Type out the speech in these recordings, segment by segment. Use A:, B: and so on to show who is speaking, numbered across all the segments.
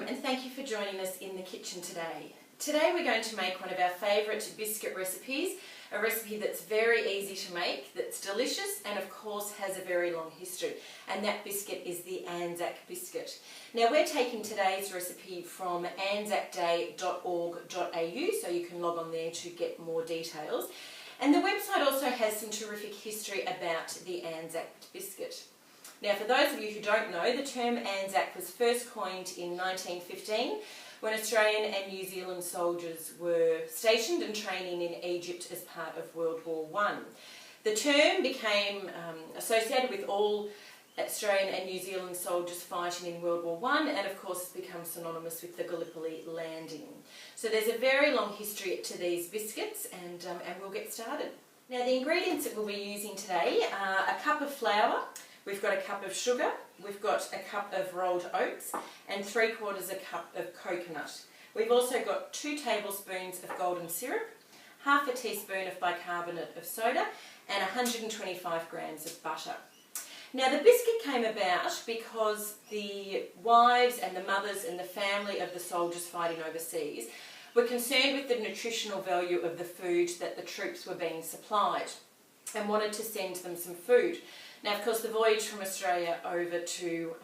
A: and thank you for joining us in the kitchen today. Today we're going to make one of our favourite biscuit recipes, a recipe that's very easy to make, that's delicious and of course has a very long history, and that biscuit is the ANZAC Biscuit. Now we're taking today's recipe from anzacday.org.au, so you can log on there to get more details. And the website also has some terrific history about the ANZAC Biscuit. Now for those of you who don't know, the term ANZAC was first coined in 1915 when Australian and New Zealand soldiers were stationed and training in Egypt as part of World War I. The term became associated with all Australian and New Zealand soldiers fighting in World War I, and of course it's become synonymous with the Gallipoli landing. So there's a very long history to these biscuits, and we'll get started. Now the ingredients that we'll be using today are a cup of flour, we've got a cup of sugar, we've got a cup of rolled oats and 3/4 a cup of coconut. We've also got 2 tablespoons of golden syrup, half a teaspoon of bicarbonate of soda and 125 grams of butter. Now the biscuit came about because the wives and the mothers and the family of the soldiers fighting overseas were concerned with the nutritional value of the food that the troops were being supplied and wanted to send them some food. Now of course the voyage from Australia over to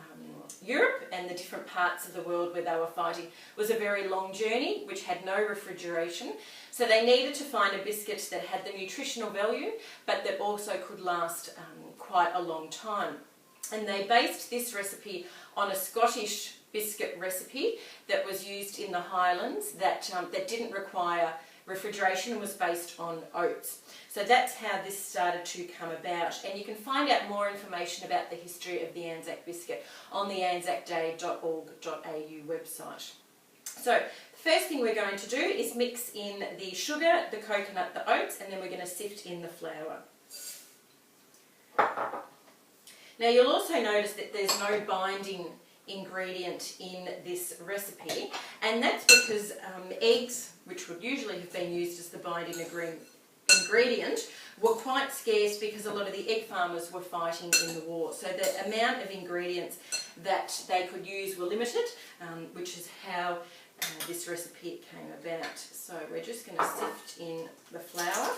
A: Europe and the different parts of the world where they were fighting was a very long journey which had no refrigeration, so they needed to find a biscuit that had the nutritional value but that also could last quite a long time. And they based this recipe on a Scottish biscuit recipe that was used in the Highlands that didn't require refrigeration and was based on oats. So that's how this started to come about, and you can find out more information about the history of the ANZAC Biscuit on the anzacday.org.au website. So the first thing we're going to do is mix in the sugar, the coconut, the oats, and then we're going to sift in the flour. Now you'll also notice that there's no binding ingredient in this recipe, and that's because eggs, which would usually have been used as the binding ingredient, were quite scarce because a lot of the egg farmers were fighting in the war. So the amount of ingredients that they could use were limited, which is how this recipe came about. So we're just going to sift in the flour.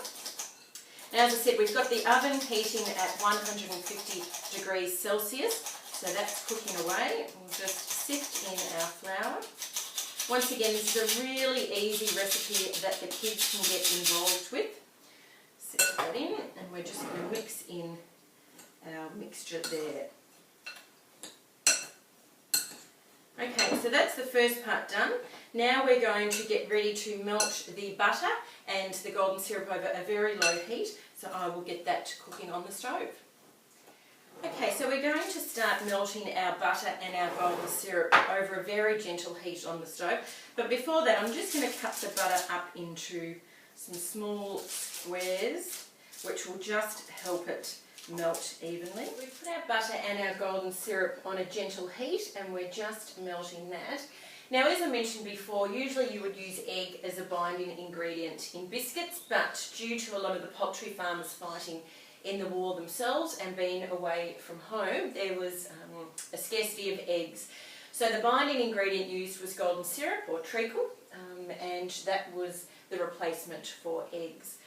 A: Now as I said, we've got the oven heating at 150 degrees Celsius. So that's cooking away. We'll just sift in our flour. Once again, this is a really easy recipe that the kids can get involved with. Sift that in, and we're just going to mix in our mixture there. Okay, so that's the first part done. Now we're going to get ready to melt the butter and the golden syrup over a very low heat. So I will get that cooking on the stove. Okay, so we're going to start melting our butter and our golden syrup over a very gentle heat on the stove. But before that, I'm just going to cut the butter up into some small squares, which will just help it melt evenly. We've put our butter and our golden syrup on a gentle heat, and we're just melting that. Now, as I mentioned before, usually you would use egg as a binding ingredient in biscuits, but due to a lot of the poultry farmers fighting in the war themselves and being away from home, there was a scarcity of eggs. So the binding ingredient used was golden syrup or treacle, and that was the replacement for eggs.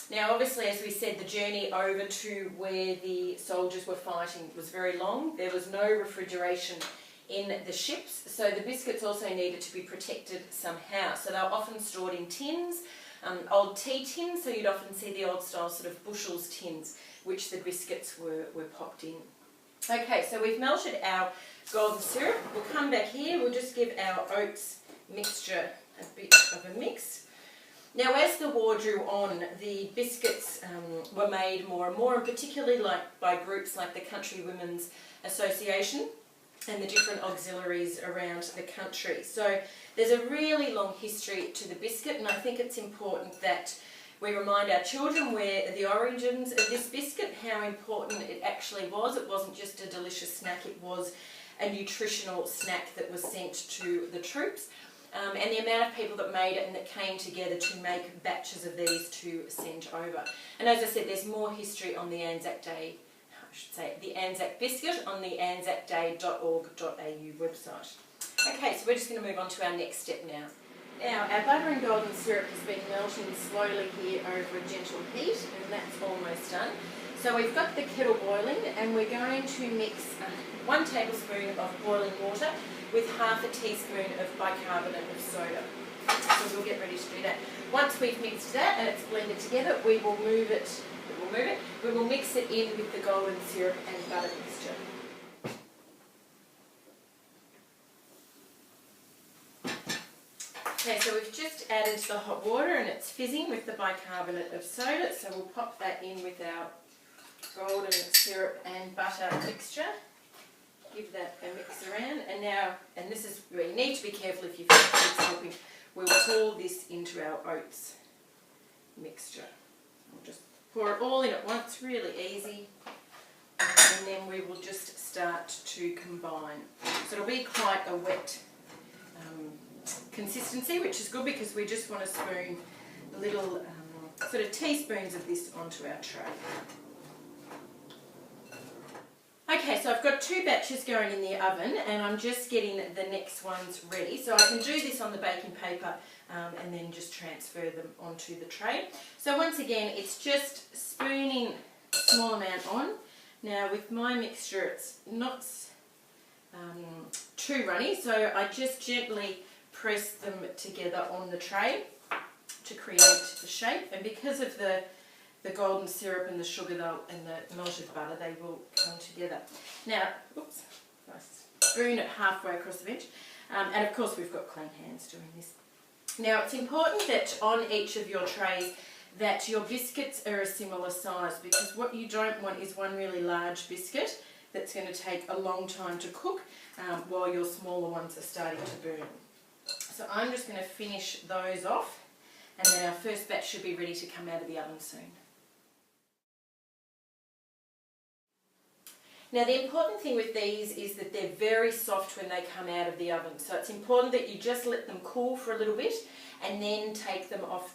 A: Now obviously, as we said, the journey over to where the soldiers were fighting was very long. There was no refrigeration in the ships, so the biscuits also needed to be protected somehow. So they were often stored in tins, old tea tins, so you'd often see the old style sort of bushels tins, which the biscuits were popped in. Okay, so we've melted our golden syrup. We'll come back here, we'll just give our oats mixture a bit of a mix. Now as the war drew on, the biscuits were made more and more, and particularly by groups like the Country Women's Association and the different auxiliaries around the country. So there's a really long history to the biscuit, and I think it's important that we remind our children where the origins of this biscuit, how important it actually was. It wasn't just a delicious snack, it was a nutritional snack that was sent to the troops. And the amount of people that made it and that came together to make batches of these to send over. And as I said, there's more history on the ANZAC Day, the ANZAC Biscuit on the anzacday.org.au website. Okay, so we're just going to move on to our next step now. Now, our butter and golden syrup has been melting slowly here over a gentle heat, and that's almost done. So we've got the kettle boiling, and we're going to mix 1 tablespoon of boiling water with half a teaspoon of bicarbonate of soda. So we'll get ready to do that. Once we've mixed that and it's blended together, we will mix it in with the golden syrup and butter mixture. Okay, so we've just added the hot water and it's fizzing with the bicarbonate of soda, so we'll pop that in with our golden syrup and butter mixture. Give that a mix around, and now, and this is where you need to be careful if you've got kids helping, we'll pour this into our oats mixture. We'll just pour it all in at once, really easy, and then we will just start to combine. So it'll be quite a wet consistency, which is good because we just want to spoon little sort of teaspoons of this onto our tray. Okay, so I've got 2 batches going in the oven, and I'm just getting the next ones ready. So I can do this on the baking paper and then just transfer them onto the tray. So once again, it's just spooning a small amount on. Now with my mixture, it's not too runny, so I just gently press them together on the tray to create the shape. And because of the golden syrup and the sugar and the melted butter, they will come together. Now, oops, I spoon it halfway across the bench. And of course we've got clean hands doing this. Now it's important that on each of your trays that your biscuits are a similar size, because what you don't want is one really large biscuit that's going to take a long time to cook while your smaller ones are starting to burn. So I'm just going to finish those off, and then our first batch should be ready to come out of the oven soon. Now the important thing with these is that they're very soft when they come out of the oven, so it's important that you just let them cool for a little bit and then take them off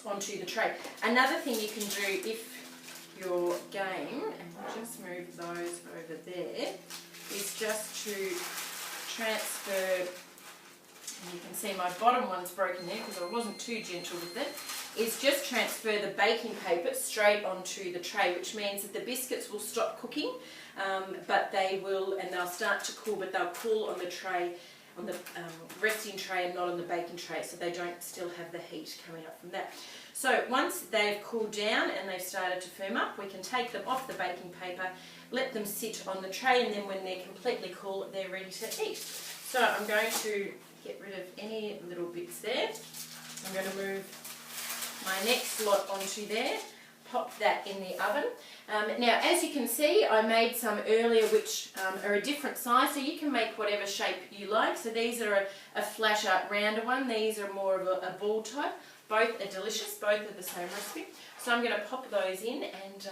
A: onto the tray. Another thing you can do if you're game, and we'll just move those over there, is just to transfer, and you can see my bottom one's broken there because I wasn't too gentle with it, is just transfer the baking paper straight onto the tray, which means that the biscuits will stop cooking, but they'll start to cool, but they'll cool on the tray, on the resting tray and not on the baking tray, so they don't still have the heat coming up from that. So once they've cooled down and they've started to firm up, we can take them off the baking paper, let them sit on the tray, and then when they're completely cool, they're ready to eat. So I'm going to get rid of any little bits there. I'm going to move my next lot onto there, pop that in the oven. Now as you can see, I made some earlier which are a different size, so you can make whatever shape you like. So these are a flatter, rounder one, these are more of a ball type. Both are delicious, both are the same recipe. So I'm going to pop those in and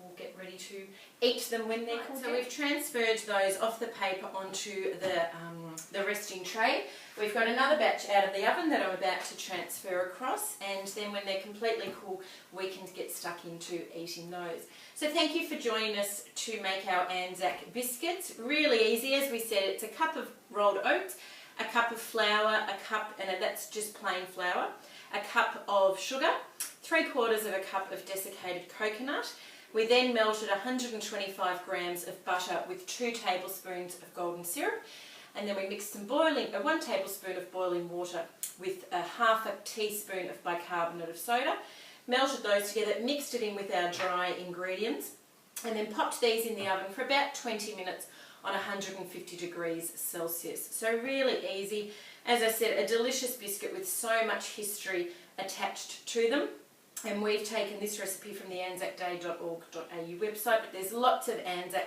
A: we'll get ready to eat them when they're cooked. So we've transferred those off the paper onto the resting tray. We've got another batch out of the oven that I'm about to transfer across, and then when they're completely cool, we can get stuck into eating those. So thank you for joining us to make our ANZAC biscuits. Really easy, as we said, it's a cup of rolled oats, a cup of flour, a cup, and that's just plain flour, a cup of sugar, 3/4 of a cup of desiccated coconut. We then melted 125 grams of butter with 2 tablespoons of golden syrup, and then we mixed some 1 tablespoon of boiling water with a half a teaspoon of bicarbonate of soda, melted those together, mixed it in with our dry ingredients, and then popped these in the oven for about 20 minutes on 150 degrees Celsius. So really easy. As I said, a delicious biscuit with so much history attached to them. And we've taken this recipe from the anzacday.org.au website, but there's lots of ANZAC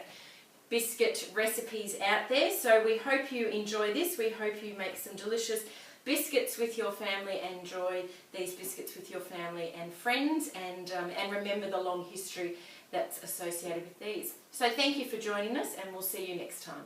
A: biscuit recipes out there. So we hope you enjoy this. We hope you make some delicious biscuits with your family and enjoy these biscuits with your family and friends, and remember the long history that's associated with these. So thank you for joining us, and we'll see you next time.